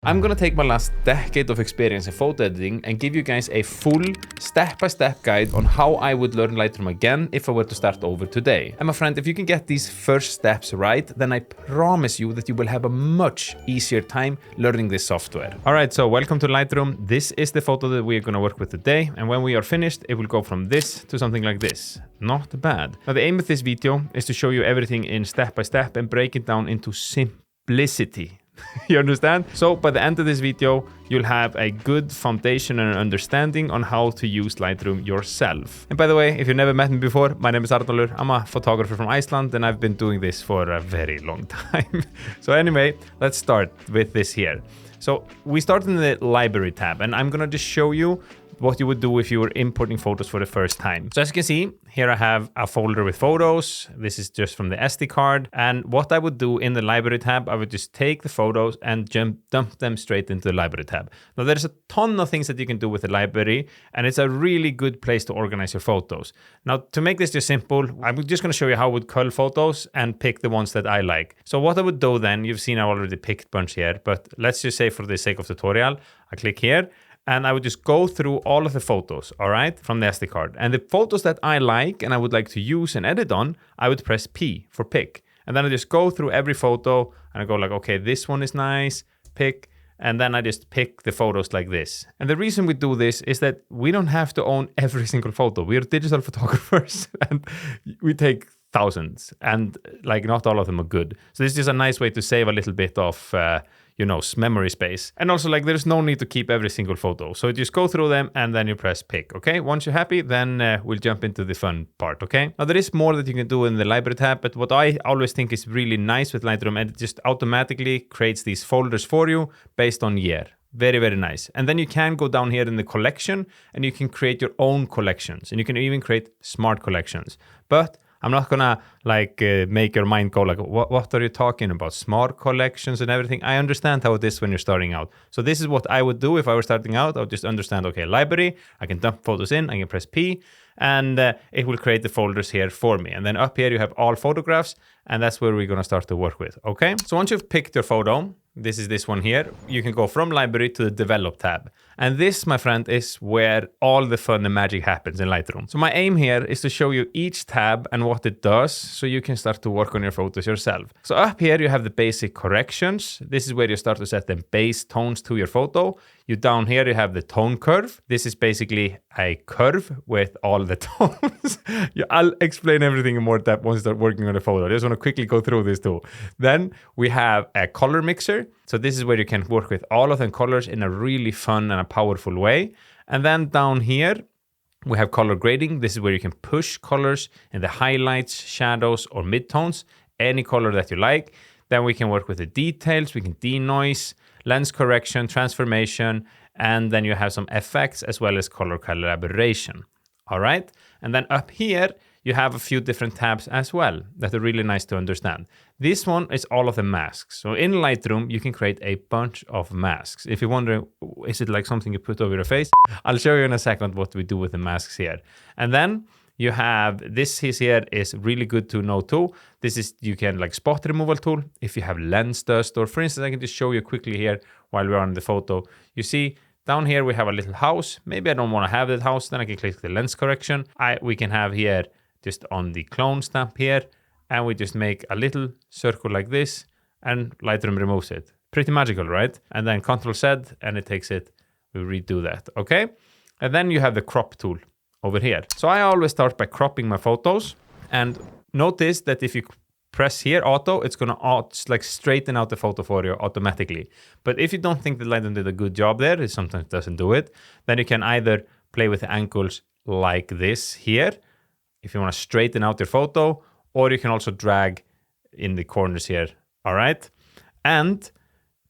I'm gonna take my last decade of experience in photo editing and give you guys a full step-by-step guide on how I would learn Lightroom again if I were to start over today. And my friend, if you can get these first steps right, then I promise you that you will have a much easier time learning this software. Alright, so welcome to Lightroom. This is the photo that we are gonna work with today, and when we are finished, it will go from this to something like this. Not bad. Now the aim of this video is to show you everything in step-by-step and break it down into simplicity. You understand? So by the end of this video, you'll have a good foundation and understanding on how to use Lightroom yourself. And by the way, if you've never met me before, my name is Arnoldur. I'm a photographer from Iceland and I've been doing this for a very long time. So anyway, let's start with this here. So we start in the library tab and I'm gonna just show you what you would do if you were importing photos for the first time. So as you can see, here I have a folder with photos. This is just from the SD card. And what I would do in the library tab, I would just take the photos and dump them straight into the library tab. Now there's a ton of things that you can do with the library, and it's a really good place to organize your photos. Now to make this just simple, I'm just gonna show you how I would cull photos and pick the ones that I like. So what I would do then, you've seen I already picked a bunch here, but let's just say for the sake of tutorial, I click here, and I would just go through all of the photos, all right, from the SD card. And the photos that I like and I would like to use and edit on, I would press P for pick. And then I just go through every photo and I go like, okay, this one is nice, pick. And then I just pick the photos like this. And the reason we do this is that we don't have to own every single photo. We are digital photographers and we take thousands, and like not all of them are good. So this is a nice way to save a little bit of memory space. And also, like, there's no need to keep every single photo. So you just go through them and then you press pick, okay? Once you're happy, then we'll jump into the fun part, okay? Now there is more that you can do in the library tab, but what I always think is really nice with Lightroom, and it just automatically creates these folders for you based on year. Very, very nice. And then you can go down here in the collection and you can create your own collections, and you can even create smart collections. But I'm not gonna make your mind go like, what are you talking about? Smart collections and everything. I understand how it is when you're starting out. So this is what I would do if I were starting out. I would just understand, okay, library, I can dump photos in, I can press P, and it will create the folders here for me. And then up here you have all photographs, and that's where we're gonna start to work with, okay? So once you've picked your photo, this is this one here, you can go from library to the develop tab. And this, my friend, is where all the fun and magic happens in Lightroom. So my aim here is to show you each tab and what it does so you can start to work on your photos yourself. So up here you have the basic corrections. This is where you start to set the base tones to your photo. Down here you have the tone curve. This is basically a curve with all the tones. I'll explain everything in more depth once you start working on the photo. I just want to quickly go through this too. Then we have a color mixer. So this is where you can work with all of the colors in a really fun and a powerful way. And then down here we have color grading. This is where you can push colors in the highlights, shadows, or midtones, any color that you like. Then we can work with the details. We can denoise, lens correction, transformation, and then you have some effects as well as color collaboration. All right. And then up here, you have a few different tabs as well that are really nice to understand. This one is all of the masks. So in Lightroom, you can create a bunch of masks. If you're wondering, is it like something you put over your face? I'll show you in a second what we do with the masks here. And then you have this here is really good to know too. This is, you can like spot removal tool. If you have lens dust, or for instance, I can just show you quickly here while we're on the photo. You see down here, we have a little house. Maybe I don't want to have that house. Then I can click the lens correction. We can have here just on the clone stamp here, and we just make a little circle like this and Lightroom removes it. Pretty magical, right? And then Ctrl Z and it takes it, we redo that, okay? And then you have the crop tool over here. So I always start by cropping my photos, and notice that if you press here auto, it's gonna like straighten out the photo for you automatically. But if you don't think that Lightroom did a good job there, it sometimes doesn't do it, then you can either play with the angles like this here, if you wanna straighten out your photo, or you can also drag in the corners here, all right? And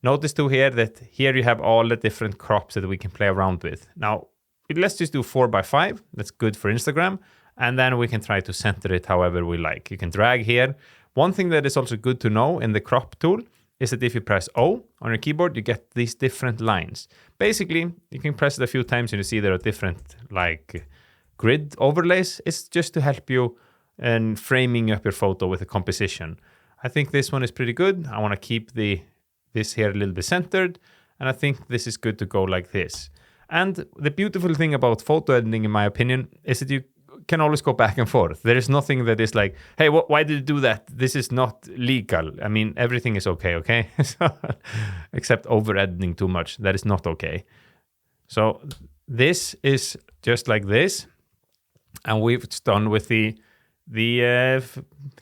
notice too here that here you have all the different crops that we can play around with. Now, let's just do 4x5. That's good for Instagram. And then we can try to center it however we like. You can drag here. One thing that is also good to know in the crop tool is that if you press O on your keyboard, you get these different lines. Basically, you can press it a few times and you see there are different like grid overlays. It's just to help you in framing up your photo with a composition. I think this one is pretty good. I want to keep this here a little bit centered. And I think this is good to go like this. And the beautiful thing about photo editing, in my opinion, is that you can always go back and forth. There is nothing that is like, hey, why did you do that? This is not legal. I mean, everything is okay? So, except over editing too much. That is not okay. So this is just like this. And we've done with the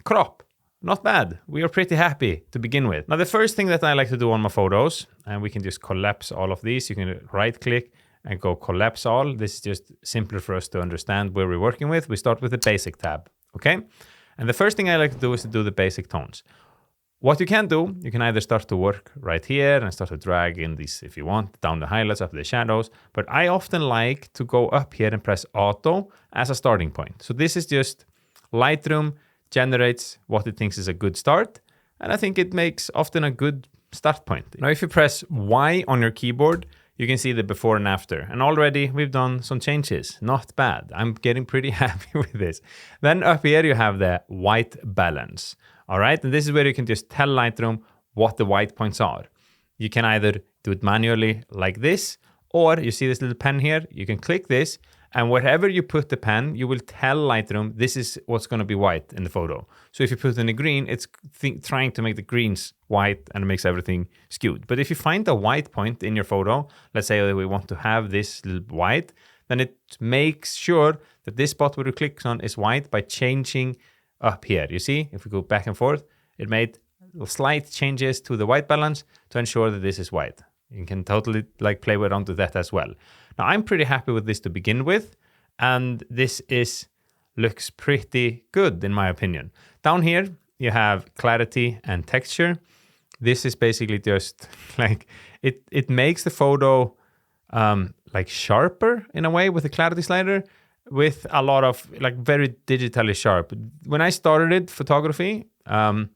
crop. Not bad. We are pretty happy to begin with. Now, the first thing that I like to do on my photos, and we can just collapse all of these. You can right click and go collapse all. This is just simpler for us to understand where we're working with. We start with the basic tab, okay? And the first thing I like to do is to do the basic tones. What you can do, you can either start to work right here and start to drag in these, if you want, down the highlights, up the shadows. But I often like to go up here and press auto as a starting point. So this is just Lightroom generates what it thinks is a good start. And I think it makes often a good start point. Now, if you press Y on your keyboard, you can see the before and after. And already we've done some changes. Not bad. I'm getting pretty happy with this. Then up here you have the white balance. All right. And this is where you can just tell Lightroom what the white points are. You can either do it manually like this, or you see this little pen here. You can click this, and wherever you put the pen, you will tell Lightroom this is what's going to be white in the photo. So if you put in a green, it's trying to make the greens white and it makes everything skewed. But if you find a white point in your photo, let's say that we want to have this little white, then it makes sure that this spot where you click on is white by changing up here. You see, if we go back and forth, it made slight changes to the white balance to ensure that this is white. You can totally play around with that as well. Now, I'm pretty happy with this to begin with, and this looks pretty good in my opinion. Down here, you have clarity and texture. This is basically just like, it makes the photo sharper in a way with the clarity slider, with a lot of very digitally sharp. When I started photography and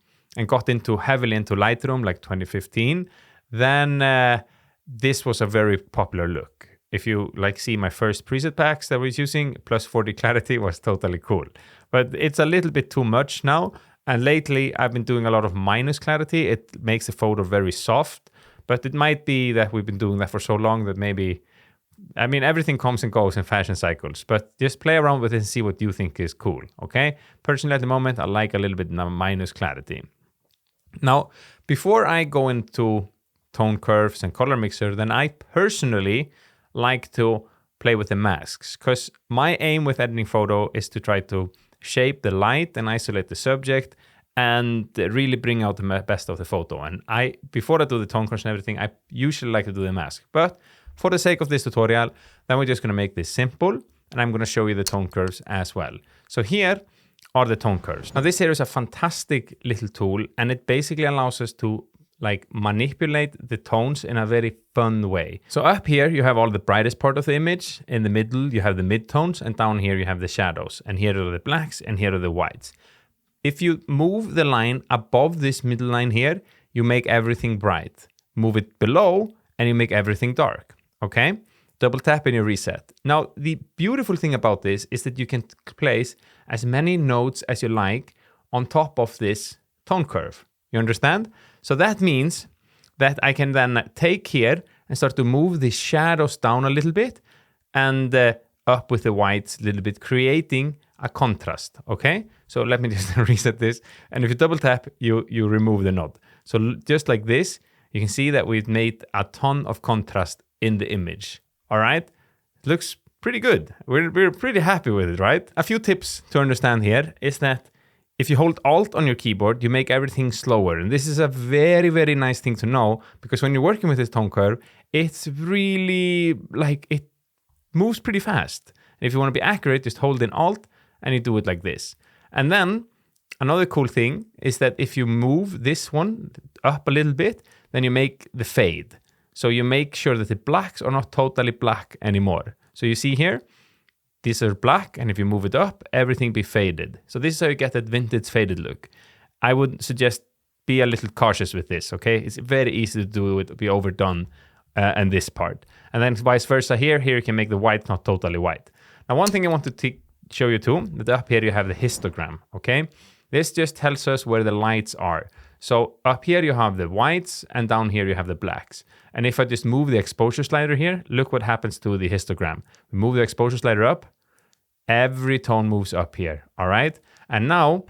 got heavily into Lightroom 2015, then this was a very popular look. If you see my first preset packs that I was using, plus 40 clarity was totally cool. But it's a little bit too much now. And lately I've been doing a lot of minus clarity. It makes the photo very soft, but it might be that we've been doing that for so long that maybe, I mean, everything comes and goes in fashion cycles, but just play around with it and see what you think is cool, okay? Personally, at the moment, I like a little bit minus clarity. Now, before I go into tone curves and color mixer, then I personally like to play with the masks, because my aim with editing photo is to try to shape the light and isolate the subject and really bring out the best of the photo. And before I do the tone curves and everything, I usually like to do the mask. But for the sake of this tutorial, then we're just going to make this simple, and I'm going to show you the tone curves as well. So here are the tone curves. Now, this here is a fantastic little tool, and it basically allows us to manipulate the tones in a very fun way. So up here, you have all the brightest part of the image. In the middle, you have the midtones, and down here, you have the shadows. And here are the blacks, and here are the whites. If you move the line above this middle line here, you make everything bright. Move it below, and you make everything dark, okay? Double tap and you reset. Now, the beautiful thing about this is that you can place as many nodes as you like on top of this tone curve. You understand? So that means that I can then take here and start to move the shadows down a little bit and up with the whites a little bit, creating a contrast, okay? So let me just reset this. And if you double tap, you remove the node. So just like this, you can see that we've made a ton of contrast in the image, all right? It looks pretty good. We're pretty happy with it, right? A few tips to understand here is that if you hold Alt on your keyboard, you make everything slower. And this is a very, very nice thing to know, because when you're working with this tone curve, it's really it moves pretty fast. And if you want to be accurate, just hold in Alt and you do it like this. And then another cool thing is that if you move this one up a little bit, then you make the fade. So you make sure that the blacks are not totally black anymore. So you see here, these are black, and if you move it up, everything be faded. So this is how you get that vintage faded look. I would suggest be a little cautious with this, okay? It's very easy to do it, be overdone in this part. And then vice versa here you can make the white not totally white. Now, one thing I want to show you too, that up here you have the histogram, okay? This just tells us where the lights are. So up here you have the whites and down here you have the blacks. And if I just move the exposure slider here, look what happens to the histogram. We move the exposure slider up, every tone moves up here, all right? And now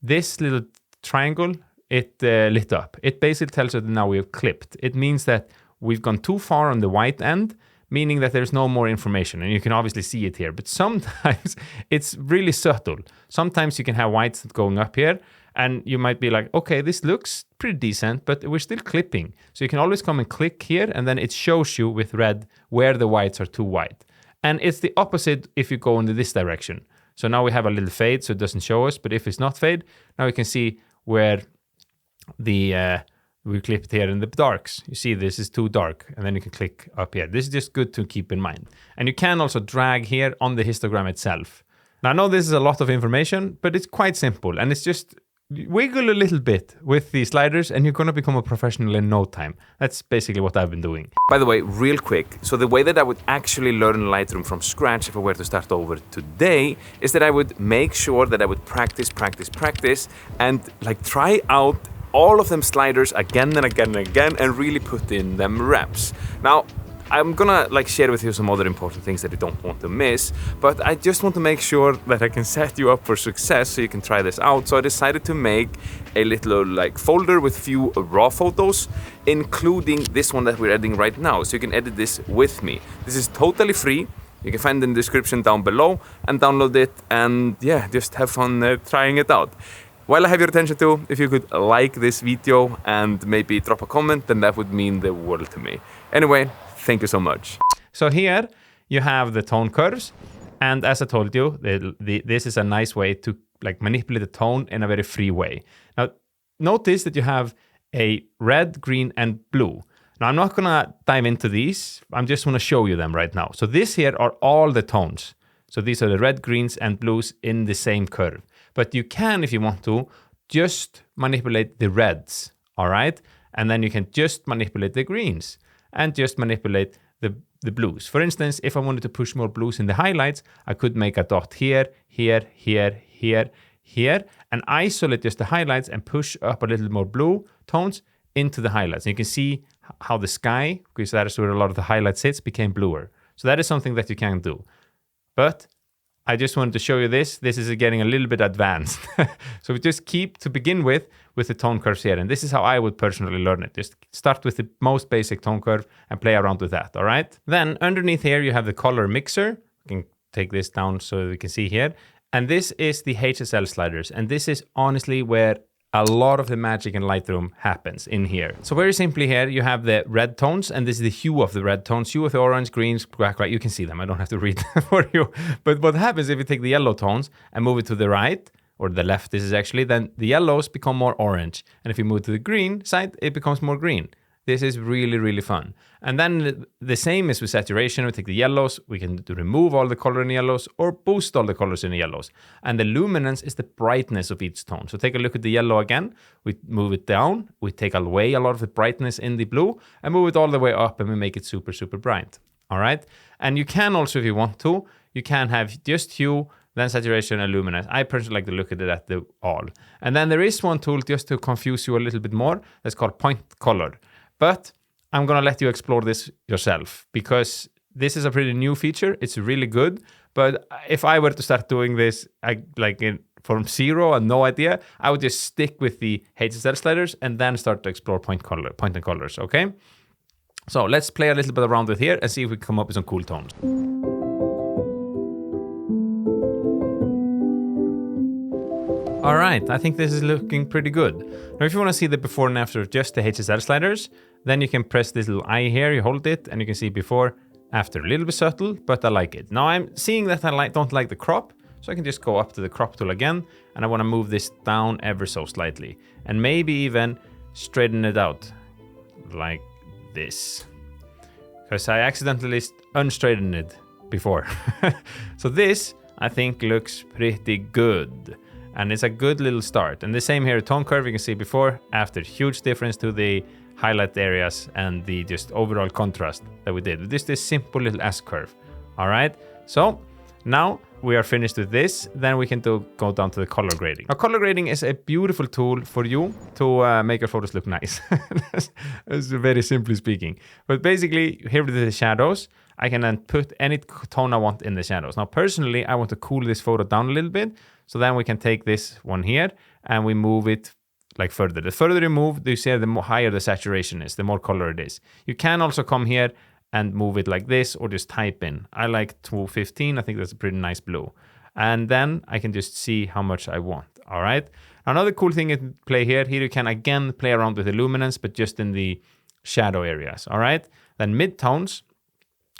this little triangle, it lit up. It basically tells us that now we have clipped. It means that we've gone too far on the white end, meaning that there's no more information, and you can obviously see it here. But sometimes it's really subtle. Sometimes you can have whites going up here, and you might be like, okay, this looks pretty decent, but we're still clipping. So you can always come and click here, and then it shows you with red where the whites are too white. And it's the opposite if you go into this direction. So now we have a little fade, so it doesn't show us, but if it's not fade, now we can see where the we clipped here in the darks. You see this is too dark, and then you can click up here. This is just good to keep in mind. And you can also drag here on the histogram itself. Now I know this is a lot of information, but it's quite simple, and it's just wiggle a little bit with the sliders and you're going to become a professional in no time. That's basically what I've been doing. By the way, real quick, so the way that I would actually learn Lightroom from scratch if I were to start over today is that I would make sure that I would practice and like try out all of them sliders again and again and again and really put in them reps. Now, I'm gonna like share with you some other important things that you don't want to miss, but I just want to make sure that I can set you up for success so you can try this out. So I decided to make a little like folder with few raw photos, including this one that we're editing right now. So you can edit this with me. This is totally free. You can find it in the description down below and download it, and yeah, just have fun trying it out. While I have your attention too, if you could like this video and maybe drop a comment, then that would mean the world to me. Anyway, thank you so much. So here you have the tone curves, and as I told you, this is a nice way to like manipulate the tone in a very free way. Now, notice that you have a red, green, and blue. Now, I'm not gonna dive into these. I'm just gonna show you them right now. So this here are all the tones. So these are the red, greens, and blues in the same curve. But you can, if you want to, just manipulate the reds, all right? And then you can just manipulate the greens and just manipulate the blues. For instance, if I wanted to push more blues in the highlights, I could make a dot here, here, here, here, here, and isolate just the highlights and push up a little more blue tones into the highlights. And you can see how the sky, because that is where a lot of the highlight sits, became bluer. So that is something that you can do. But I just wanted to show you this. This is getting a little bit advanced. So we just keep to begin with the tone curves here. And this is how I would personally learn it. Just start with the most basic tone curve and play around with that, all right? Then underneath here, you have the color mixer. You can take this down so we can see here. And this is the HSL sliders. And this is honestly where a lot of the magic in Lightroom happens in here. So very simply here, you have the red tones, and this is the hue of the red tones, hue of the orange, greens, black, right? You can see them. I don't have to read them for you. But what happens if you take the yellow tones and move it to the right, or the left, this is actually, then the yellows become more orange. And if you move to the green side, it becomes more green. This is really, really fun. And then the same is with saturation. We take the yellows, we can remove all the color in the yellows or boost all the colors in the yellows. And the luminance is the brightness of each tone. So take a look at the yellow again. We move it down. We take away a lot of the brightness in the blue and move it all the way up, and we make it super, super bright. All right. And you can also, if you want to, you can have just hue, then saturation and luminance. I personally like to look at it at the all. And then there is one tool just to confuse you a little bit more. That's called point color. But I'm going to let you explore this yourself, because this is a pretty new feature. It's really good. But if I were to start doing this from zero and no idea, I would just stick with the HSL sliders and then start to explore point and colors, okay? So let's play a little bit around with here and see if we can come up with some cool tones. All right, I think this is looking pretty good. Now, if you want to see the before and after of just the HSL sliders, then you can press this little eye here, you hold it, and you can see before, after. A little bit subtle, but I like it. Now, I'm seeing that I don't like the crop, so I can just go up to the crop tool again, and I want to move this down ever so slightly, and maybe even straighten it out, like this. Because I accidentally unstraightened it before. So this, I think, looks pretty good. And it's a good little start. And the same here, tone curve, you can see before, after. Huge difference to the highlight areas and the just overall contrast that we did. This simple little S curve. All right. So now we are finished with this, then we can go down to the color grading. Now, color grading is a beautiful tool for you to make your photos look nice. That's very simply speaking. But basically, here with the shadows, I can then put any tone I want in the shadows. Now, personally, I want to cool this photo down a little bit. So then we can take this one here and we move it like further. The further you move, you see the higher the saturation is, the more color it is. You can also come here and move it like this or just type in. I like 215. I think that's a pretty nice blue. And then I can just see how much I want. All right. Another cool thing to play here you can again play around with the luminance, but just in the shadow areas. All right. Then midtones.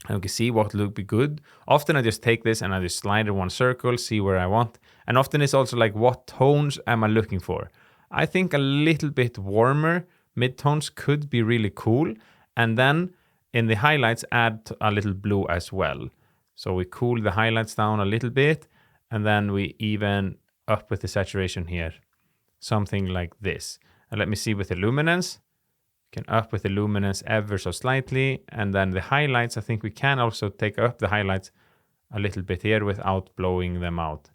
You can see what would be good. Often I just take this and I just slide in one circle, see where I want. And often it's also like, what tones am I looking for? I think a little bit warmer midtones could be really cool. And then in the highlights, add a little blue as well. So we cool the highlights down a little bit. And then we even up with the saturation here. Something like this. And let me see with the luminance. Can up with the luminance ever so slightly. And then the highlights, I think we can also take up the highlights a little bit here without blowing them out.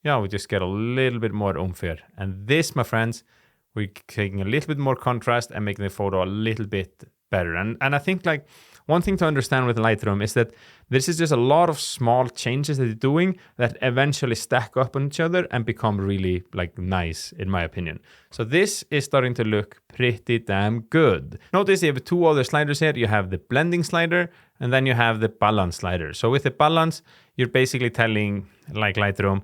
Yeah, we just get a little bit more oomph here. And this, my friends, we're taking a little bit more contrast and making the photo a little bit better. And I think like one thing to understand with Lightroom is that this is just a lot of small changes that you're doing that eventually stack up on each other and become really like nice, in my opinion. So this is starting to look pretty damn good. Notice you have two other sliders here. You have the blending slider and then you have the balance slider. So with the balance, you're basically telling like Lightroom,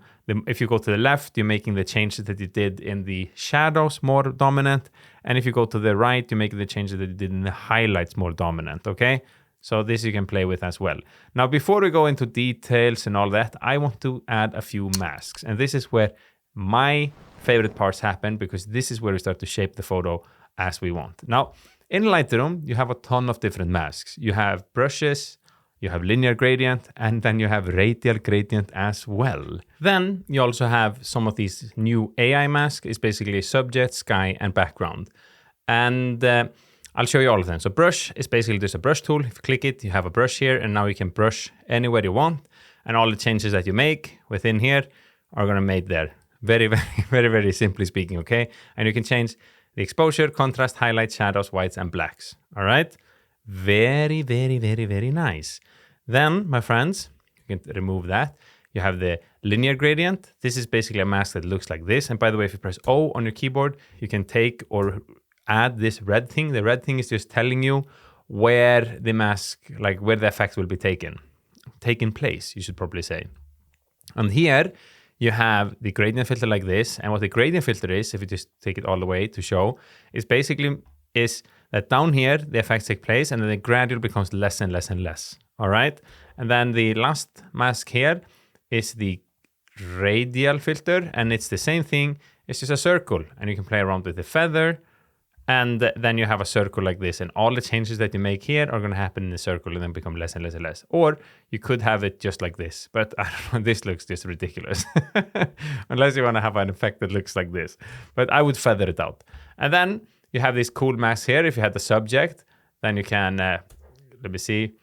if you go to the left, you're making the changes that you did in the shadows more dominant. And if you go to the right, you're making the changes that you did in the highlights more dominant, okay? So this you can play with as well. Now, before we go into details and all that, I want to add a few masks. And this is where my favorite parts happen because this is where we start to shape the photo as we want. Now, in Lightroom, you have a ton of different masks. You have brushes, you have linear gradient, and then you have radial gradient as well. Then you also have some of these new AI masks. It's basically subject, sky, and background. And I'll show you all of them. So brush is basically just a brush tool. If you click it, you have a brush here, and now you can brush anywhere you want. And all the changes that you make within here are gonna be made there. Very, very, very, very simply speaking, okay? And you can change the exposure, contrast, highlights, shadows, whites, and blacks. All right? Very, very, very, very nice. Then, my friends, you can remove that. You have the linear gradient. This is basically a mask that looks like this. And by the way, if you press O on your keyboard, you can take or add this red thing. The red thing is just telling you where the mask, like where the effect will be taken place, you should probably say. And here you have the gradient filter like this. And what the gradient filter is, if you just take it all the way to show, is basically is that down here, the effects take place and then it gradually becomes less and less and less. All right. And then the last mask here is the radial filter. And it's the same thing. It's just a circle. And you can play around with the feather. And then you have a circle like this. And all the changes that you make here are going to happen in the circle and then become less and less and less. Or you could have it just like this. But I don't know, this looks just ridiculous. Unless you want to have an effect that looks like this. But I would feather it out. And then you have this cool mask here. If you had the subject, then you can, let me see,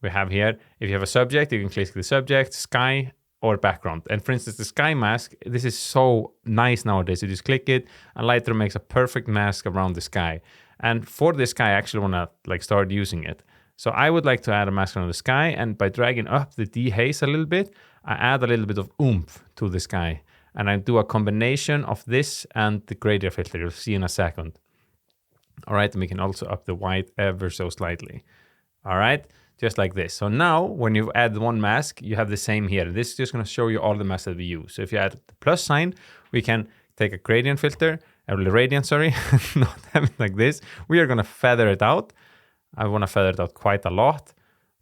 we have here, if you have a subject, you can click the subject, sky, or background. And for instance, the sky mask, this is so nice nowadays. You just click it, and Lightroom makes a perfect mask around the sky. And for the sky, I actually want to like start using it. So I would like to add a mask around the sky, and by dragging up the dehaze a little bit, I add a little bit of oomph to the sky. And I do a combination of this and the gradient filter. You'll see in a second. All right, and we can also up the white ever so slightly. All right, just like this. So now when you add one mask, you have the same here. This is just going to show you all the masks that we use. So if you add the plus sign, we can take a gradient filter, a gradient, sorry, not having like this. We are going to feather it out. I want to feather it out quite a lot,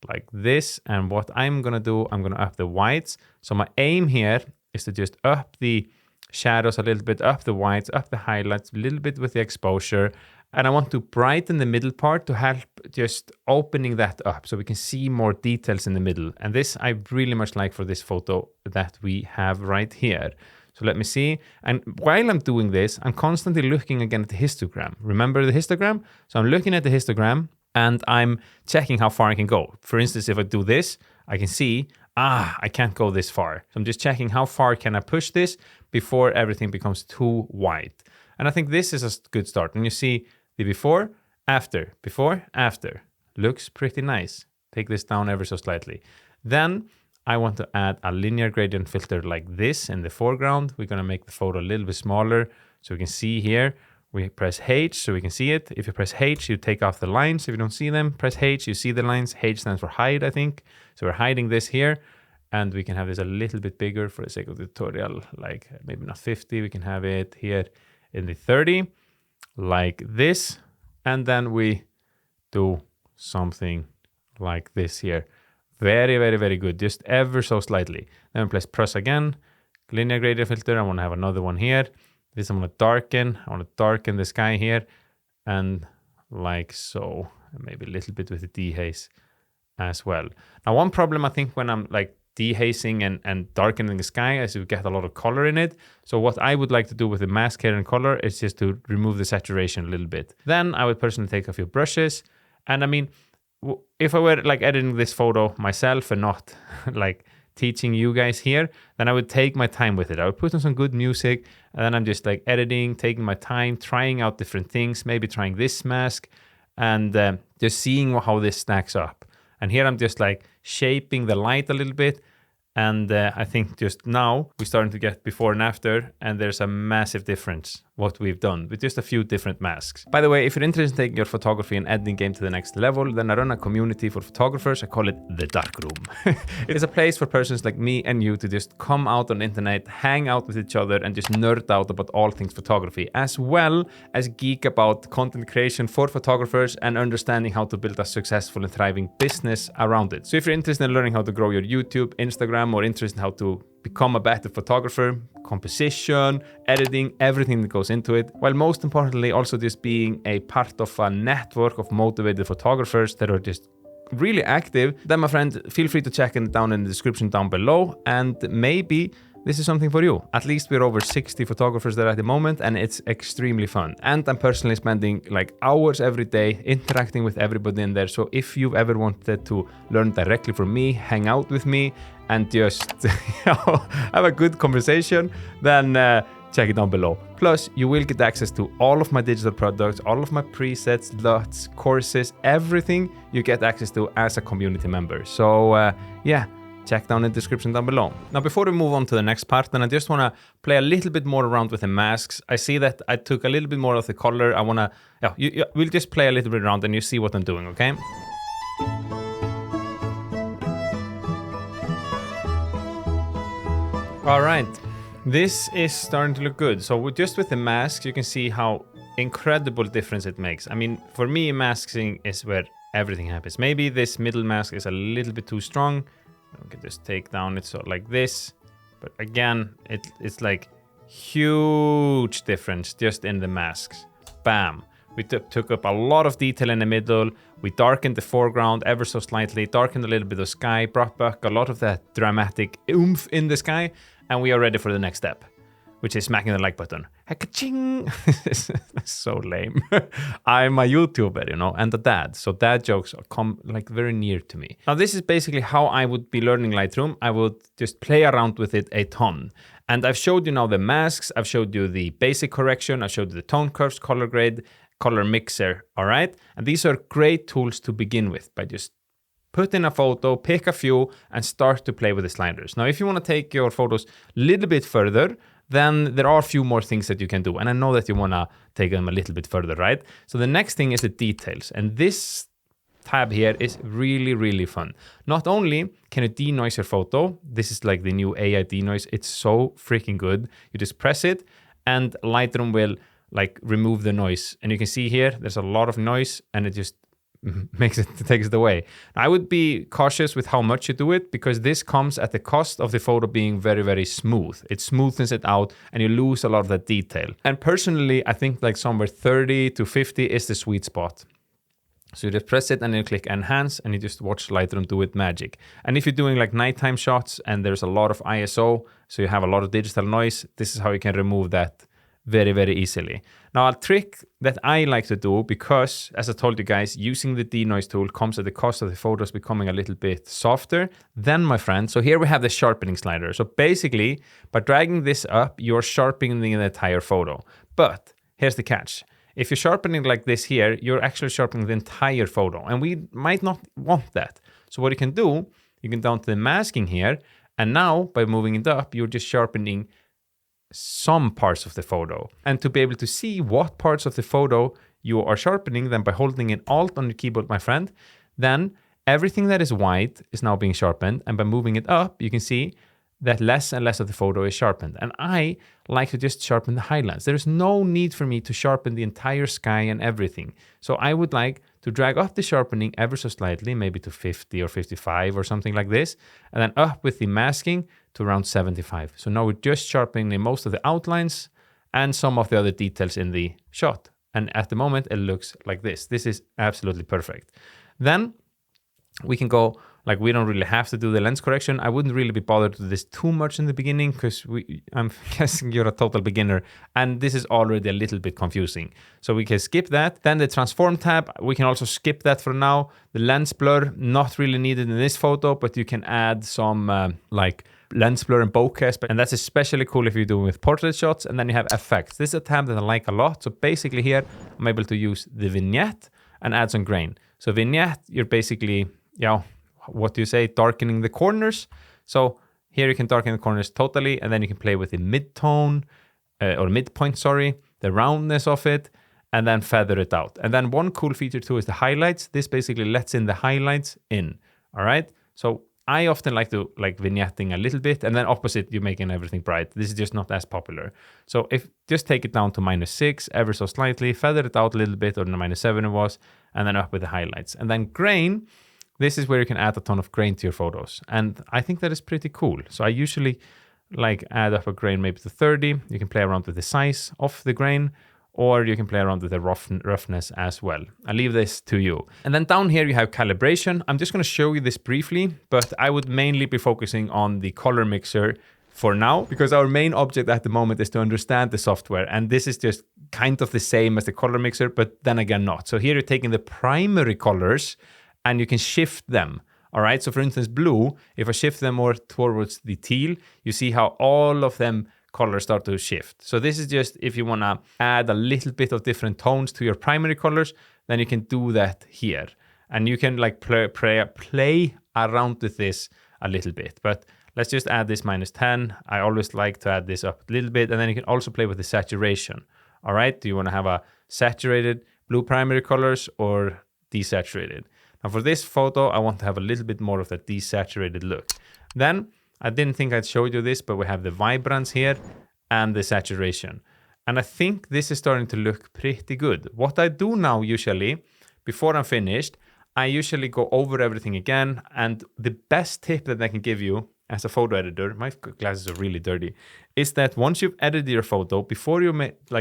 like this. And what I'm going to do, I'm going to up the whites. So my aim here is to just up the shadows a little bit, up the whites, up the highlights, a little bit with the exposure. And I want to brighten the middle part to help just opening that up so we can see more details in the middle. And this I really much like for this photo that we have right here. So let me see. And while I'm doing this, I'm constantly looking again at the histogram. Remember the histogram? So I'm looking at the histogram and I'm checking how far I can go. For instance, if I do this, I can see I can't go this far. So I'm just checking how far can I push this before everything becomes too white. And I think this is a good start. And you see the before, after, looks pretty nice. Take this down ever so slightly. Then I want to add a linear gradient filter like this in the foreground. We're gonna make the photo a little bit smaller so we can see here. We press H so we can see it. If you press H, you take off the lines. If you don't see them, press H, you see the lines. H stands for hide, I think. So we're hiding this here. And we can have this a little bit bigger for the sake of the tutorial, like maybe not 50. We can have it here in the 30, like this. And then we do something like this here. Very, very, very good. Just ever so slightly. Then we press plus again. Linear gradient filter. I want to have another one here. This I'm going to darken. I want to darken the sky here. And like so. And maybe a little bit with the dehaze as well. Now, one problem I think when I'm like dehazing and darkening the sky is you get a lot of color in it. So what I would like to do with the mask here and color is just to remove the saturation a little bit. Then I would personally take a few brushes. And I mean, if I were like editing this photo myself and not like teaching you guys here, then I would take my time with it. I would put on some good music and then I'm just like editing, taking my time, trying out different things, maybe trying this mask and just seeing how this stacks up. And here I'm just like shaping the light a little bit. And I think just now we're starting to get before and after, and there's a massive difference what we've done with just a few different masks. By the way, if you're interested in taking your photography and editing game to the next level, then I run a community for photographers. I call it the Dark Room. It is a place for persons like me and you to just come out on the internet, hang out with each other, and just nerd out about all things photography, as well as geek about content creation for photographers and understanding how to build a successful and thriving business around it. So if you're interested in learning how to grow your YouTube, Instagram, or interested in how to become a better photographer, composition, editing, everything that goes into it, while most importantly also just being a part of a network of motivated photographers that are just really active, then my friend, feel free to check it down in the description down below, and maybe this is something for you. At least we're over 60 photographers there at the moment, and it's extremely fun. And I'm personally spending like hours every day interacting with everybody in there. So if you've ever wanted to learn directly from me, hang out with me, and just have a good conversation, then check it down below. Plus, you will get access to all of my digital products, all of my presets, LUTs, courses, everything you get access to as a community member. So yeah. Check down in the description down below. Now, before we move on to the next part, then I just want to play a little bit more around with the masks. I see that I took a little bit more of the color. I want to, we'll just play a little bit around and you see what I'm doing, okay? All right, this is starting to look good. So just with the masks, you can see how incredible difference it makes. I mean, for me, masking is where everything happens. Maybe this middle mask is a little bit too strong. We can just take down it so like this, but again it's like huge difference just in the masks. Bam, we took up a lot of detail in the middle, we darkened the foreground ever so slightly, darkened a little bit of sky, brought back a lot of that dramatic oomph in the sky, and we are ready for the next step, which is smacking the like button. Ka-ching! That's so lame. I'm a YouTuber, you know, and a dad. So dad jokes come like very near to me. Now, this is basically how I would be learning Lightroom. I would just play around with it a ton. And I've showed you now the masks. I've showed you the basic correction. I've showed you the tone curves, color grade, color mixer, all right? And these are great tools to begin with by just put in a photo, pick a few, and start to play with the sliders. Now, if you want to take your photos a little bit further, then there are a few more things that you can do. And I know that you want to take them a little bit further, right? So the next thing is the details. And this tab here is really, really fun. Not only can you denoise your photo, this is like the new AI denoise. It's so freaking good. You just press it and Lightroom will like remove the noise. And you can see here, there's a lot of noise and it just takes it away. I would be cautious with how much you do it because this comes at the cost of the photo being very, very smooth. It smoothens it out and you lose a lot of that detail. And personally, I think like somewhere 30 to 50 is the sweet spot. So you just press it and you click enhance and you just watch Lightroom do it magic. And if you're doing like nighttime shots and there's a lot of ISO, so you have a lot of digital noise, this is how you can remove that very, very easily. Now, a trick that I like to do, because as I told you guys, using the denoise tool comes at the cost of the photos becoming a little bit softer, then my friend, so here we have the sharpening slider. So basically, by dragging this up, you're sharpening the entire photo. But here's the catch. If you're sharpening like this here, you're actually sharpening the entire photo, and we might not want that. So what you can do, you can down to the masking here, and now by moving it up, you're just sharpening some parts of the photo. And to be able to see what parts of the photo you are sharpening, then by holding an Alt on your keyboard, my friend, then everything that is white is now being sharpened. And by moving it up, you can see that less and less of the photo is sharpened. And I like to just sharpen the highlights. There's no need for me to sharpen the entire sky and everything. So I would like to drag up the sharpening ever so slightly, maybe to 50 or 55 or something like this, and then up with the masking to around 75. So now we're just sharpening most of the outlines and some of the other details in the shot. And at the moment, it looks like this. This is absolutely perfect. Then we can go, like, we don't really have to do the lens correction. I wouldn't really be bothered with this too much in the beginning, because I'm guessing you're a total beginner and this is already a little bit confusing. So we can skip that. Then the transform tab, we can also skip that for now. The lens blur, not really needed in this photo, but you can add some like lens blur and bokeh, and that's especially cool if you're doing with portrait shots. And then you have effects. This is a tab that I like a lot. So basically here, I'm able to use the vignette and add some grain. So vignette, you're basically, what do you say, darkening the corners. So here you can darken the corners totally, and then you can play with the mid-tone, or midpoint, sorry, the roundness of it, and then feather it out. And then one cool feature too is the highlights. This basically lets in the highlights in, all right? So I often like to vignetting a little bit, and then opposite, you're making everything bright. This is just not as popular. So if just take it down to -6 ever so slightly, feather it out a little bit, or -7 it was, and then up with the highlights. And then grain, this is where you can add a ton of grain to your photos. And I think that is pretty cool. So I usually add up a grain maybe to 30. You can play around with the size of the grain, or you can play around with the roughness as well. I leave this to you. And then down here you have calibration. I'm just going to show you this briefly, but I would mainly be focusing on the color mixer for now, because our main object at the moment is to understand the software. And this is just kind of the same as the color mixer, but then again not. So here you're taking the primary colors and you can shift them. All right. So for instance, blue, if I shift them more towards the teal, you see how all of them colors start to shift. So this is just if you want to add a little bit of different tones to your primary colors, then you can do that here. And you can play around with this a little bit. But let's just add this -10. I always like to add this up a little bit. And then you can also play with the saturation. All right. Do you want to have a saturated blue primary colors or desaturated? Now for this photo, I want to have a little bit more of that desaturated look. Then I didn't think I'd show you this, but we have the vibrance here and the saturation. And I think this is starting to look pretty good. What I do now usually, before I'm finished, I usually go over everything again. And the best tip that I can give you as a photo editor, my glasses are really dirty, is that once you've edited your photo, before you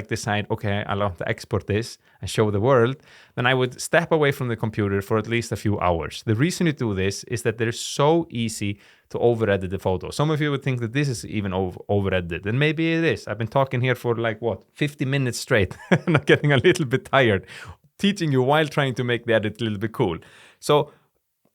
decide, okay, I want to export this and show the world, then I would step away from the computer for at least a few hours. The reason you do this is that they're so easy to over-edit the photo. Some of you would think that this is even over-edited, and maybe it is. I've been talking here for 50 minutes straight, and I'm getting a little bit tired, teaching you while trying to make the edit a little bit cool. So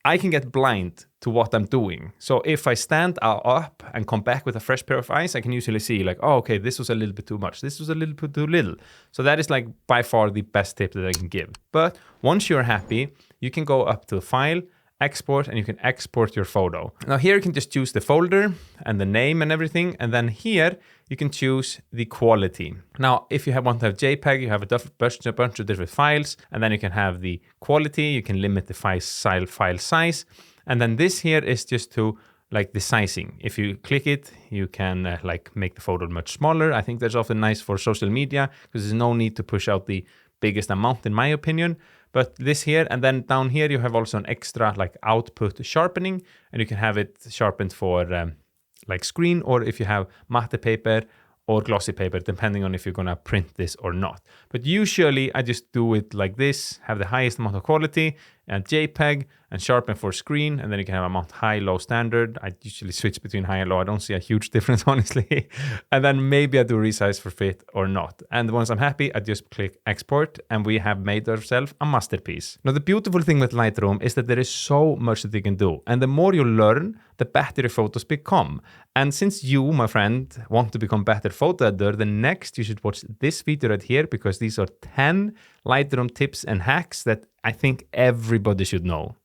I can get blind to what I'm doing. So if I stand up and come back with a fresh pair of eyes, I can usually see okay, this was a little bit too much. This was a little bit too little. So that is by far the best tip that I can give. But once you're happy, you can go up to File, Export, and you can export your photo. Now here you can just choose the folder and the name and everything. And then here you can choose the quality. Now, if you want to have JPEG, you have a bunch of different files, and then you can have the quality. You can limit the file size. And then this here is just to the sizing. If you click it, you can make the photo much smaller. I think that's often nice for social media because there's no need to push out the biggest amount in my opinion. But this here, and then down here, you have also an extra output sharpening, and you can have it sharpened for screen, or if you have matte paper or glossy paper, depending on if you're going to print this or not. But usually I just do it like this, have the highest amount of quality, and JPEG and sharpen for screen, and then you can have a mount high, low, standard. I usually switch between high and low. I don't see a huge difference, honestly. And then maybe I do resize for fit or not. And once I'm happy, I just click export, and we have made ourselves a masterpiece. Now, the beautiful thing with Lightroom is that there is so much that you can do. And the more you learn, the better your photos become. And since you, my friend, want to become better photo editor, then next you should watch this video right here, because these are 10 Lightroom tips and hacks that I think everybody should know.